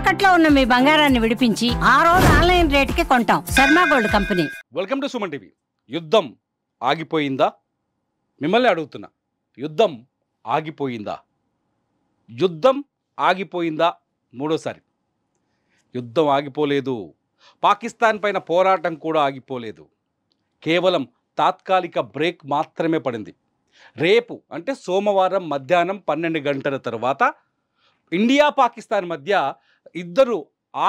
తాకట్లో ఉన్న మీ బంగారాన్ని విడిపించి ఆ రోజు ఆన్లైన్ రేటుకి కొంటాం. Sharma gold company. Welcome to Suman TV. యుద్ధం ఆగిపోయిందా? మిమ్మల్ని అడుగుతున్నా, యుద్ధం ఆగిపోయిందా? యుద్ధం ఆగిపోయిందా? మూడోసారి యుద్ధం ఆగిపోలేదు. పాకిస్తాన్ పైన పోరాటం కూడా ఆగిపోలేదు. కేవలం తాత్కాలిక బ్రేక్ మాత్రమే పడింది. రేపు అంటే సోమవారం మధ్యాహ్నం 12 గంటల తర్వాత ఇండియా పాకిస్తాన్ మధ్య ఇద్దరు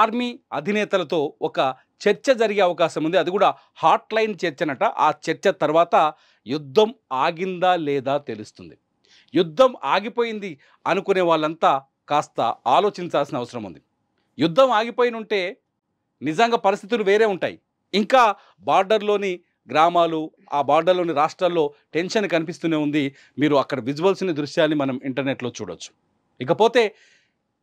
ఆర్మీ అధినేతలతో ఒక చర్చ జరిగే అవకాశం ఉంది. అది కూడా హాట్ లైన్ చర్చనట. ఆ చర్చ తర్వాత యుద్ధం ఆగిందా లేదా తెలుస్తుంది. యుద్ధం ఆగిపోయింది అనుకునే వాళ్ళంతా కాస్త ఆలోచించాల్సిన అవసరం ఉంది. యుద్ధం ఆగిపోయినుంటే నిజంగా పరిస్థితులు వేరే ఉంటాయి. ఇంకా బార్డర్లోని గ్రామాలు, ఆ బార్డర్లోని రాష్ట్రాల్లో టెన్షన్ కనిపిస్తూనే ఉంది. మీరు అక్కడ విజువల్స్ని, దృశ్యాన్ని మనం ఇంటర్నెట్లో చూడొచ్చు. ఇకపోతే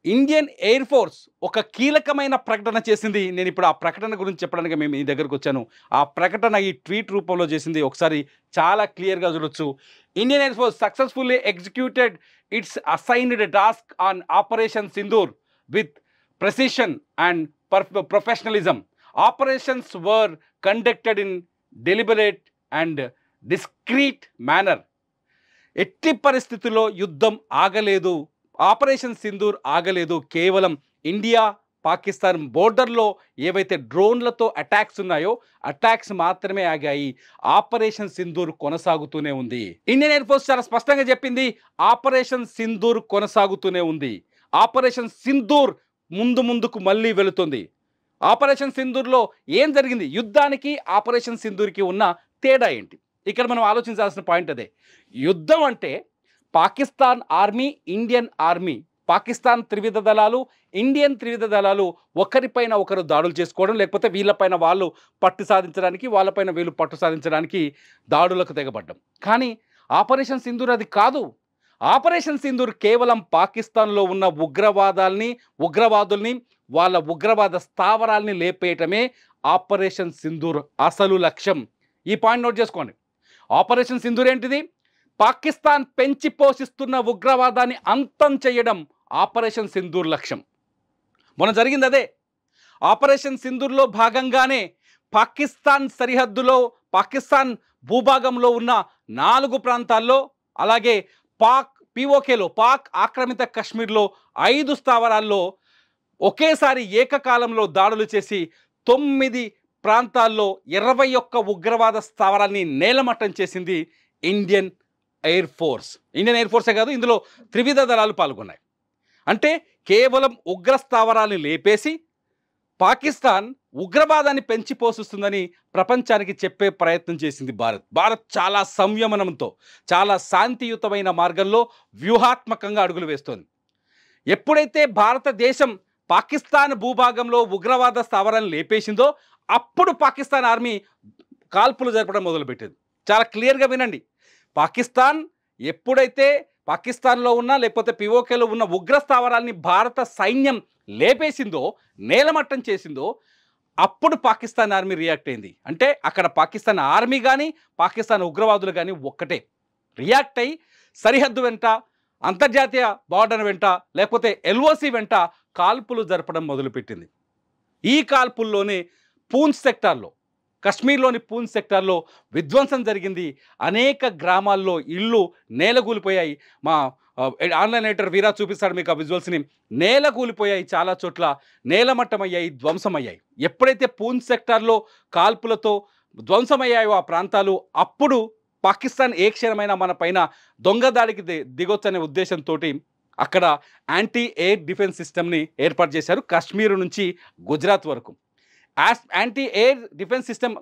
ఇండియన్ ఎయిర్ ఫోర్స్ ఒక కీలకమైన ప్రకటన చేసింది. నేను ఇప్పుడు ఆ ప్రకటన గురించి చెప్పడానికి మేము ఈ దగ్గరకు వచ్చాను. ఆ ప్రకటన ఈ ట్వీట్ రూపంలో చేసింది. ఒకసారి చాలా క్లియర్గా చూడొచ్చు. Indian air force successfully executed it's assigned task on operation Sindoor with precision and professionalism. Operations were conducted in deliberate and discrete manner. ఎట్టి పరిస్థితుల్లో యుద్ధం ఆగలేదు. ఆపరేషన్ సింధూర్ ఆగలేదు. కేవలం ఇండియా పాకిస్తాన్ బోర్డర్లో ఏవైతే డ్రోన్లతో అటాక్స్ ఉన్నాయో అటాక్స్ మాత్రమే ఆగాయి. ఆపరేషన్ సింధూర్ కొనసాగుతూనే ఉంది. ఇండియన్ ఎయిర్ ఫోర్స్ చాలా స్పష్టంగా చెప్పింది, ఆపరేషన్ సింధూర్ కొనసాగుతూనే ఉంది. ఆపరేషన్ సింధూర్ ముందుకు మళ్ళీ వెళుతుంది. ఆపరేషన్ సింధూర్లో ఏం జరిగింది? యుద్ధానికి ఆపరేషన్ సింధూర్కి ఉన్న తేడా ఏంటి? ఇక్కడ మనం ఆలోచించాల్సిన పాయింట్ అదే. యుద్ధం అంటే Pakistan army, Indian army, Pakistan త్రివిధ దళాలు, ఇండియన్ త్రివిధ దళాలు ఒకరిపైన ఒకరు దాడులు చేసుకోవడం, లేకపోతే వీళ్ళపైన వాళ్ళు పట్టు సాధించడానికి, వాళ్ళపైన వీళ్ళు పట్టు సాధించడానికి దాడులకు తెగబడ్డం. కానీ ఆపరేషన్ సింధూర్ అది కాదు. ఆపరేషన్ సింధూర్ కేవలం పాకిస్తాన్లో ఉన్న ఉగ్రవాదుల్ని వాళ్ళ ఉగ్రవాద స్థావరాల్ని లేపేయటమే ఆపరేషన్ సింధూర్ అసలు లక్ష్యం. ఈ పాయింట్ నోట్ చేసుకోండి. ఆపరేషన్ సింధూర్ ఏంటిది? పాకిస్తాన్ పెంచి పోషిస్తున్న ఉగ్రవాదాన్ని అంతం చేయడం ఆపరేషన్ సింధూర్ లక్ష్యం. మొన్న జరిగింది అదే. ఆపరేషన్ సింధూర్లో భాగంగానే పాకిస్తాన్ సరిహద్దులో, పాకిస్తాన్ భూభాగంలో ఉన్న 4 ప్రాంతాల్లో, అలాగే పిఓకేలో, పాక్ ఆక్రమిత కశ్మీర్లో 5 స్థావరాల్లో ఒకేసారి ఏకకాలంలో దాడులు చేసి 9 ప్రాంతాల్లో 21 ఉగ్రవాద స్థావరాల్ని నేలమట్టం చేసింది Indian air force. Indian air ఫోర్సే కాదు, ఇందులో త్రివిధ దళాలు పాల్గొన్నాయి. అంటే కేవలం ఉగ్ర స్థావరాల్ని లేపేసి పాకిస్తాన్ ఉగ్రవాదాన్ని పెంచి పోషిస్తుందని ప్రపంచానికి చెప్పే ప్రయత్నం చేసింది భారత్ చాలా సంయమనంతో, చాలా శాంతియుతమైన మార్గంలో వ్యూహాత్మకంగా అడుగులు వేస్తోంది. ఎప్పుడైతే భారతదేశం పాకిస్తాన్ భూభాగంలో ఉగ్రవాద స్థావరాలను లేపేసిందో అప్పుడు పాకిస్తాన్ ఆర్మీ కాల్పులు జరపడం మొదలుపెట్టింది. చాలా క్లియర్గా వినండి. పాకిస్తాన్ ఎప్పుడైతే పాకిస్తాన్లో ఉన్న, లేకపోతే పిఓకేలో ఉన్న ఉగ్ర స్థావరాల్ని భారత సైన్యం లేపేసిందో, నేలమట్టం చేసిందో, అప్పుడు పాకిస్తాన్ ఆర్మీ రియాక్ట్ అయింది. అంటే అక్కడ పాకిస్తాన్ ఆర్మీ కానీ పాకిస్తాన్ ఉగ్రవాదులు కానీ ఒక్కటే రియాక్ట్ అయ్యి సరిహద్దు వెంట, అంతర్జాతీయ బార్డర్ వెంట, లేకపోతే ఎల్ఓసి వెంట కాల్పులు జరపడం మొదలుపెట్టింది. ఈ కాల్పుల్లోనే పూంచ్ సెక్టార్లో, కశ్మీర్లోని పూంచ్ సెక్టార్లో విధ్వంసం జరిగింది. అనేక గ్రామాల్లో ఇళ్ళు నేలగూలిపోయాయి. మా ఆన్లైన్ ఎడిటర్ వీరా చూపిస్తాడు మీకు ఆ విజువల్స్ని. నేలగూలిపోయాయి, చాలా చోట్ల నేలమట్టమయ్యాయి, ధ్వంసమయ్యాయి. ఎప్పుడైతే పూంచ్ సెక్టార్లో కాల్పులతో ధ్వంసమయ్యాయో ఆ ప్రాంతాలు, అప్పుడు పాకిస్తాన్ ఏ క్షణమైనా మన పైన దొంగ దాడికి దిగొచ్చనే ఉద్దేశంతో అక్కడ యాంటీ ఎయిర్ డిఫెన్స్ సిస్టమ్ని ఏర్పాటు చేశారు. కాశ్మీర్ నుంచి గుజరాత్ వరకు యాంటీ ఎయిర్ డిఫెన్స్ సిస్టమ్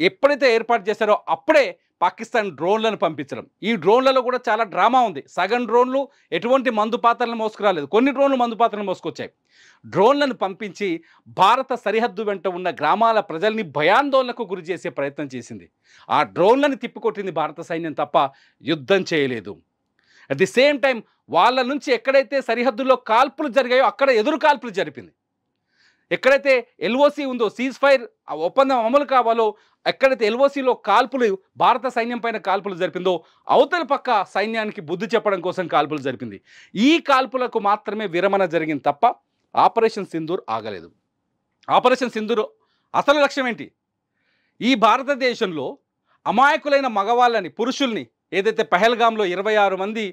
ఎప్పుడైతే ఏర్పాటు చేశారో అప్పుడే పాకిస్తాన్ డ్రోన్లను పంపించడం. ఈ డ్రోన్లలో కూడా చాలా డ్రామా ఉంది. సగం డ్రోన్లు ఎటువంటి మందు పాత్రలను మోసుకురాలేదు, కొన్ని డ్రోన్లు మందు పాత్రలను మోసుకొచ్చాయి. డ్రోన్లను పంపించి భారత సరిహద్దు వెంట ఉన్న గ్రామాల ప్రజల్ని భయాందోళనకు గురి చేసే ప్రయత్నం చేసింది. ఆ డ్రోన్లను తిప్పికొట్టింది భారత సైన్యం తప్ప యుద్ధం చేయలేదు. అట్ ది సేమ్ టైం వాళ్ళ నుంచి ఎక్కడైతే సరిహద్దుల్లో కాల్పులు జరిగాయో అక్కడ ఎదురు కాల్పులు జరిపింది. ఎక్కడైతే ఎల్ఓసి ఉందో, సీజ్ ఫైర్ ఒప్పందం అమలు కావాలో, ఎక్కడైతే ఎల్ఓసిలో కాల్పులు, భారత సైన్యం పైన కాల్పులు జరిపిందో అవతల పక్క సైన్యానికి బుద్ధి చెప్పడం కోసం కాల్పులు జరిపింది. ఈ కాల్పులకు మాత్రమే విరమణ జరిగింది తప్ప ఆపరేషన్ సింధూర్ ఆగలేదు. ఆపరేషన్ సింధూర్ అసలు లక్ష్యం ఏంటి? ఈ భారతదేశంలో అమాయకులైన మగవాళ్ళని, పురుషుల్ని, ఏదైతే పహల్గామ్లో 26 మంది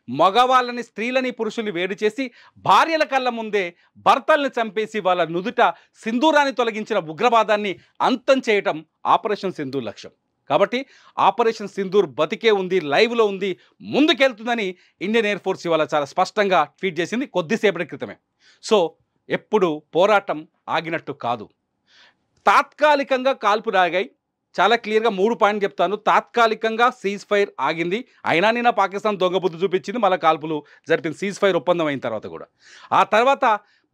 మగవాళ్ళని, స్త్రీలని, పురుషుల్ని వేడి చేసి భార్యల కళ్ళ ముందే భర్తల్ని చంపేసి వాళ్ళ నుదుట సింధూరాన్ని తొలగించిన ఉగ్రవాదాన్ని అంతం చేయటం ఆపరేషన్ సింధూర్ లక్ష్యం. కాబట్టి ఆపరేషన్ సింధూర్ బతికే ఉంది, లైవ్లో ఉంది, ముందుకెళ్తుందని ఇండియన్ ఎయిర్ ఫోర్స్ ఇవాళ చాలా స్పష్టంగా ట్వీట్ చేసింది కొద్దిసేపటి క్రితమే. సో ఎప్పుడు పోరాటం ఆగినట్టు కాదు. తాత్కాలికంగా కాల్పులు ఆగాయి. చాలా క్లియర్గా 3 పాయింట్ చెప్తాను. తాత్కాలికంగా సీజ్ ఫైర్ ఆగింది. అయినా నిన్న పాకిస్తాన్ దొంగ బుద్ధి చూపించింది, మళ్ళీ కాల్పులు జరిపింది సీజ్ ఫైర్ ఒప్పందం అయిన తర్వాత కూడా. ఆ తర్వాత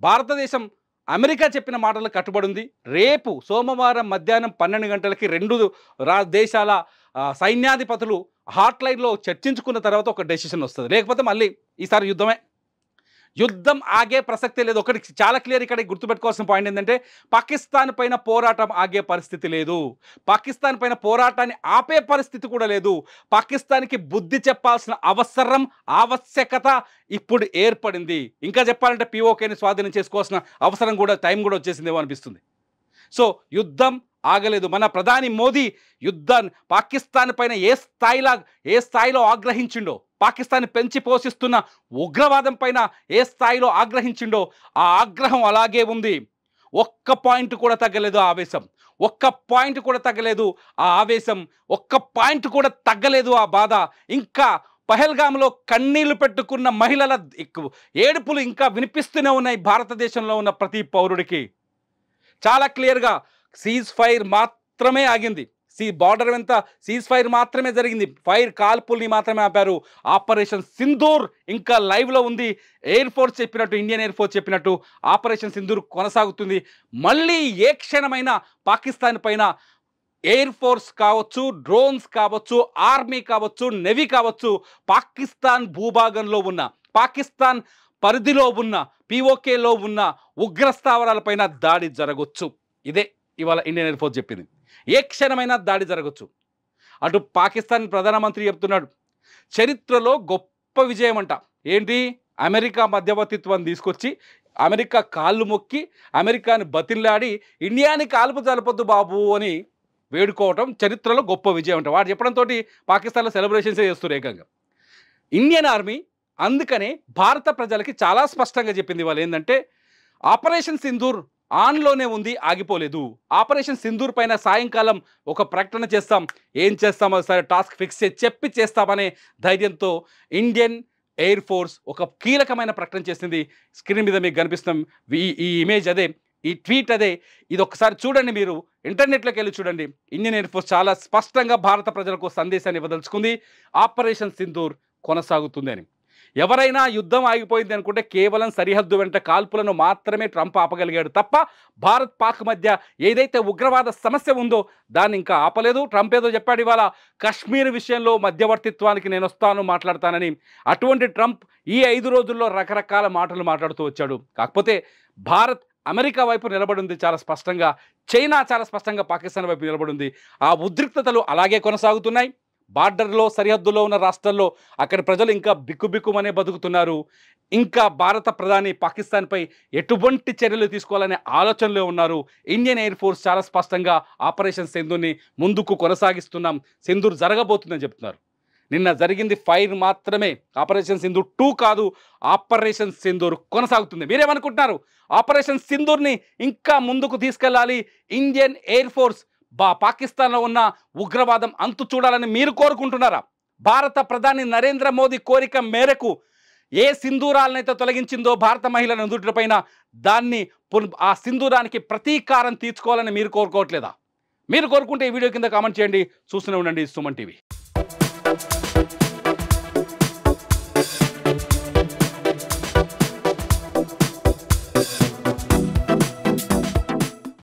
భారతదేశం అమెరికా చెప్పిన మాటలకు కట్టుబడి ఉంది. రేపు సోమవారం మధ్యాహ్నం 12 గంటలకి 2 దేశాల సైన్యాధిపతులు హాట్లైన్లో చర్చించుకున్న తర్వాత ఒక డెసిషన్ వస్తుంది. లేకపోతే మళ్ళీ ఈసారి యుద్ధం ఆగే ప్రసక్తే లేదు. ఒకటి చాలా క్లియర్ ఇక్కడ గుర్తుపెట్టుకోవాల్సిన పాయింట్ ఏంటంటే పాకిస్తాన్ పైన పోరాటం ఆగే పరిస్థితి లేదు. పాకిస్తాన్ పైన పోరాటాన్ని ఆపే పరిస్థితి కూడా లేదు. పాకిస్తాన్కి బుద్ధి చెప్పాల్సిన ఆవశ్యకత ఇప్పుడు ఏర్పడింది. ఇంకా చెప్పాలంటే పిఓకేని స్వాధీనం చేసుకోవాల్సిన అవసరం కూడా, టైం కూడా వచ్చేసిందేమో అనిపిస్తుంది. సో యుద్ధం ఆగలేదు. మన ప్రధాని మోదీ యుద్ధాన్ని పాకిస్తాన్ పైన ఏ స్థాయిలో ఆగ్రహించిండో, పాకిస్తాన్ పెంచి పోషిస్తున్న ఉగ్రవాదం పైన ఏ స్థాయిలో ఆగ్రహించిండో ఆ ఆగ్రహం అలాగే ఉంది. ఒక్క పాయింట్ కూడా తగ్గలేదు ఆ ఆవేశం. ఒక్క పాయింట్ కూడా తగ్గలేదు ఆ ఆవేశం. ఒక్క పాయింట్ కూడా తగ్గలేదు ఆ బాధ. ఇంకా పహల్గామ్లో కన్నీళ్లు పెట్టుకున్న మహిళల ఏడుపులు ఇంకా వినిపిస్తూనే ఉన్నాయి భారతదేశంలో ఉన్న ప్రతి పౌరుడికి. చాలా క్లియర్గా సీజ్ ఫైర్ మాత్రమే ఆగింది. బార్డర్ వెంట సీజ్ ఫైర్ మాత్రమే జరిగింది. ఫైర్ కాల్పుల్ని మాత్రమే ఆపారు. ఆపరేషన్ సింధూర్ ఇంకా లైవ్లో ఉంది. ఎయిర్ ఫోర్స్ చెప్పినట్టు, ఇండియన్ ఎయిర్ ఫోర్స్ చెప్పినట్టు ఆపరేషన్ సింధూర్ కొనసాగుతుంది. మళ్ళీ ఏ క్షణమైనా పాకిస్తాన్ పైన ఎయిర్ ఫోర్స్ కావచ్చు, డ్రోన్స్ కావచ్చు, ఆర్మీ కావచ్చు, నెవీ కావచ్చు, పాకిస్తాన్ భూభాగంలో ఉన్న, పాకిస్తాన్ పరిధిలో ఉన్న, పిఓకేలో ఉన్న ఉగ్రస్థావరాలపైన దాడి జరగవచ్చు. ఇదే ఇవాళ ఇండియన్ ఎయిర్ ఫోర్స్ చెప్పింది. ఏ క్షణమైనా దాడి జరగచ్చు. అటు పాకిస్తాన్ ప్రధానమంత్రి చెప్తున్నాడు, చరిత్రలో గొప్ప విజయం అంట. ఏంటి? అమెరికా మధ్యవర్తిత్వాన్ని తీసుకొచ్చి, అమెరికా కాళ్ళు మొక్కి, అమెరికాని బతిల్లాడి ఇండియాని కాల్పు జరపొద్దు బాబు అని వేడుకోవటం చరిత్రలో గొప్ప విజయం అంట. వాడు చెప్పడంతో పాకిస్తాన్లో సెలబ్రేషన్సే చేస్తారు ఏకంగా. ఇండియన్ ఆర్మీ అందుకనే భారత ప్రజలకి చాలా స్పష్టంగా చెప్పింది వాళ్ళు ఏంటంటే ఆపరేషన్ సింధూర్ ఆన్లోనే ఉంది, ఆగిపోలేదు. ఆపరేషన్ సింధూర్ పైన సాయంకాలం ఒక ప్రకటన చేస్తాం, ఏం చేస్తామో సరే టాస్క్ ఫిక్స్ చేస్తామనే ధైర్యంతో ఇండియన్ ఎయిర్ ఫోర్స్ ఒక కీలకమైన ప్రకటన చేసింది. స్క్రీన్ మీద మీకు కనిపిస్తాం ఈ ఇమేజ్ అదే, ఈ ట్వీట్ అదే. ఇది ఒకసారి చూడండి, మీరు ఇంటర్నెట్లోకి వెళ్ళి చూడండి. ఇండియన్ ఎయిర్ ఫోర్స్ చాలా స్పష్టంగా భారత ప్రజలకు సందేశాన్ని ఇవ్వదలుచుకుంది, ఆపరేషన్ సింధూర్ కొనసాగుతుంది అని. ఎవరైనా యుద్ధం ఆగిపోయింది అనుకుంటే కేవలం సరిహద్దు వెంట కాల్పులను మాత్రమే ట్రంప్ ఆపగలిగాడు తప్ప భారత్ పాక్ మధ్య ఏదైతే ఉగ్రవాద సమస్య ఉందో దాన్ని ఇంకా ఆపలేదు. ట్రంప్ ఏదో చెప్పాడు ఇవాళ కాశ్మీర్ విషయంలో మధ్యవర్తిత్వానికి నేను వస్తాను, మాట్లాడతానని. అటువంటి ట్రంప్ ఈ 5 రోజుల్లో రకరకాల మాటలు మాట్లాడుతూ వచ్చాడు. కాకపోతే భారత్ అమెరికా వైపు నిలబడింది చాలా స్పష్టంగా, చైనా చాలా స్పష్టంగా పాకిస్తాన్ వైపు నిలబడింది. ఆ ఉద్రిక్తతలు అలాగే కొనసాగుతున్నాయి. బార్డర్లో, సరిహద్దులో ఉన్న రాష్ట్రాల్లో అక్కడి ప్రజలు ఇంకా బిక్కుబిక్కుమనే బతుకుతున్నారు. ఇంకా భారత ప్రధాని పాకిస్తాన్పై ఎటువంటి చర్యలు తీసుకోవాలనే ఆలోచనలో ఉన్నారు. ఇండియన్ ఎయిర్ ఫోర్స్ చాలా స్పష్టంగా ఆపరేషన్ సింధూర్ని ముందుకు కొనసాగిస్తున్నాం, సింధూర్ జరగబోతుందని చెప్తున్నారు. నిన్న జరిగింది ఫైర్ మాత్రమే, ఆపరేషన్ సింధూర్ 2 కాదు, ఆపరేషన్ సింధూర్ కొనసాగుతుంది. మీరేమనుకుంటున్నారు? ఆపరేషన్ సింధూర్ని ఇంకా ముందుకు తీసుకెళ్ళాలి ఇండియన్ ఎయిర్ ఫోర్స్, పాకిస్తాన్లో ఉన్న ఉగ్రవాదం అంతు చూడాలని మీరు కోరుకుంటున్నారా? భారత ప్రధాని నరేంద్ర మోదీ కోరిక మేరకు ఏ సింధూరాలనైతే తొలగించిందో భారత మహిళల నుదుటిపైన, దాన్ని ఆ సింధూరానికి ప్రతీకారం తీర్చుకోవాలని మీరు కోరుకోవట్లేదా? మీరు కోరుకుంటే ఈ వీడియో కింద కామెంట్ చేయండి. చూస్తూనే ఉండండి సుమన్ టీవీ.